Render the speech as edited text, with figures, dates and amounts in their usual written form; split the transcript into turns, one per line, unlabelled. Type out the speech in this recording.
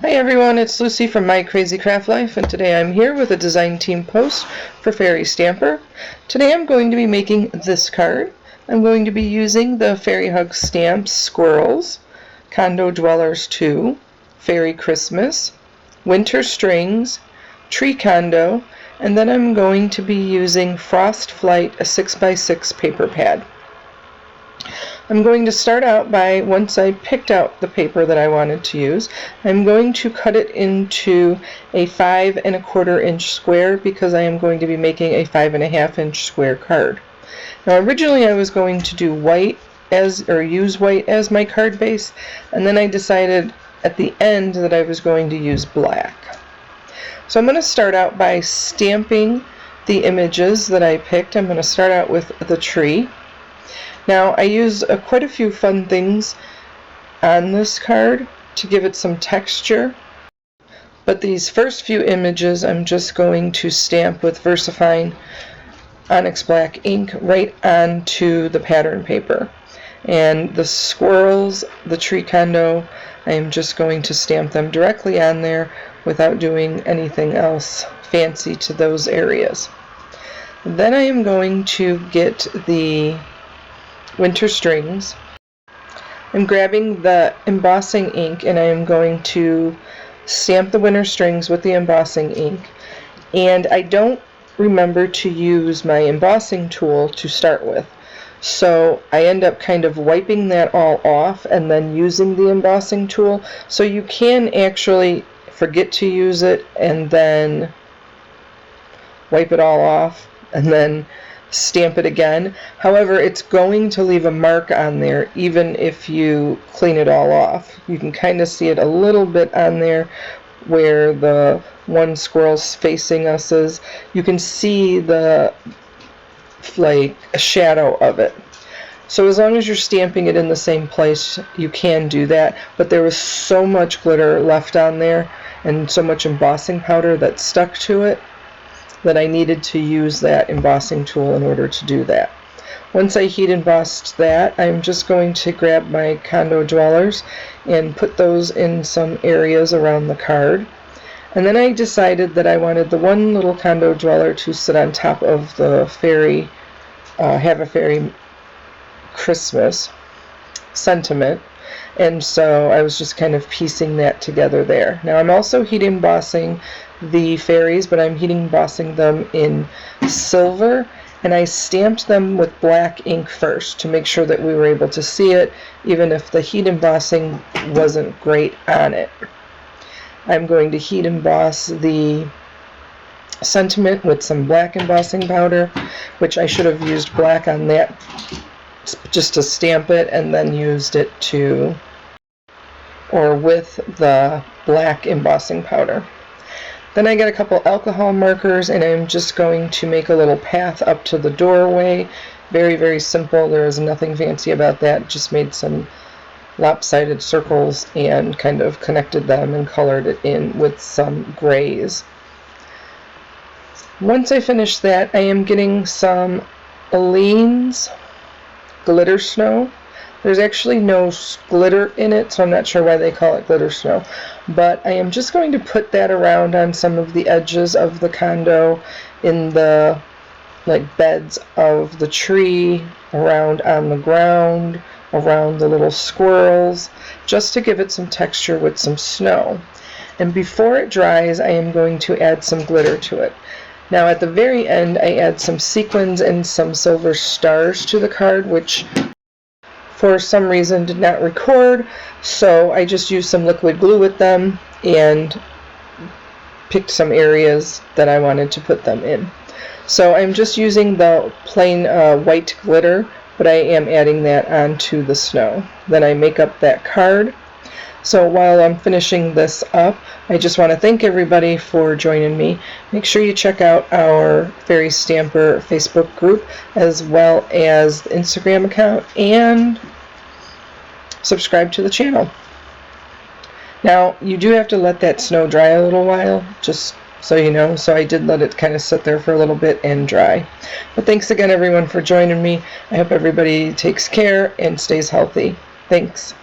Hi everyone, it's Lucy from My Crazy Craft Life, and today I'm here with a design team post for Fairy Stamper. Today I'm going to be making this card. I'm going to be using the Fairy Hug stamps, Squirrels, Condo Dwellers 2, Fairy Christmas, Winter Strings, Tree Condo, and then I'm going to be using FrostFlight, a 6x6 paper pad. I'm going to start out by, once I picked out the paper that I wanted to use, I'm going to cut it into a 5 1/4 inch square because I am going to be making a 5 1/2 inch square card. Now originally I was going to do white use white as my card base, and then I decided at the end that I was going to use black. So I'm going to start out by stamping the images that I picked. I'm going to start out with the tree. Now I use quite a few fun things on this card to give it some texture, but these first few images I'm just going to stamp with VersaFine Onyx black ink right onto the pattern paper. And the squirrels, the tree condo, I am just going to stamp them directly on there without doing anything else fancy to those areas. Then I am going to get the winter strings. I'm grabbing the embossing ink and I am going to stamp the winter strings with the embossing ink, and I don't remember to use my embossing tool to start with, so I end up kind of wiping that all off and then using the embossing tool. So you can actually forget to use it and then wipe it all off and then stamp it again. However, it's going to leave a mark on there even if you clean it all off. You can kind of see it a little bit on there where the one squirrel's facing us is. You can see the like a shadow of it. So as long as you're stamping it in the same place, you can do that. But there was so much glitter left on there and so much embossing powder that stuck to it that I needed to use that embossing tool in order to do that. Once I heat embossed that, I'm just going to grab my Condo Dwellers and put those in some areas around the card. And then I decided that I wanted the one little Condo Dweller to sit on top of the fairy, have a fairy Christmas sentiment. And so I was just kind of piecing that together there. Now I'm also heat embossing the fairies, but I'm heat embossing them in silver, and I stamped them with black ink first to make sure that we were able to see it even if the heat embossing wasn't great on it. I'm going to heat emboss the sentiment with some black embossing powder, which I should have used black on that just to stamp it and then used it to, or with the black embossing powder. Then I get a couple alcohol markers and I'm just going to make a little path up to the doorway. Very, very simple. There is nothing fancy about that. Just made some lopsided circles and kind of connected them and colored it in with some grays. Once I finish that, I am getting some Alene's glitter snow. There's actually no glitter in it, so I'm not sure why they call it glitter snow. But I am just going to put that around on some of the edges of the condo, in the beds of the tree, around on the ground, around the little squirrels, just to give it some texture with some snow. And before it dries, I am going to add some glitter to it. Now at the very end, I add some sequins and some silver stars to the card, which for some reason did not record, so I just used some liquid glue with them and picked some areas that I wanted to put them in. So I'm just using the plain white glitter, but I am adding that onto the snow. Then I make up that card. So while I'm finishing this up, I just want to thank everybody for joining me. Make sure you check out our Fairy Stamper Facebook group as well as the Instagram account, and subscribe to the channel. Now you do have to let that snow dry a little while, just so so I did let it kind of sit there for a little bit and dry. But thanks again everyone for joining me. I hope everybody takes care and stays healthy. Thanks.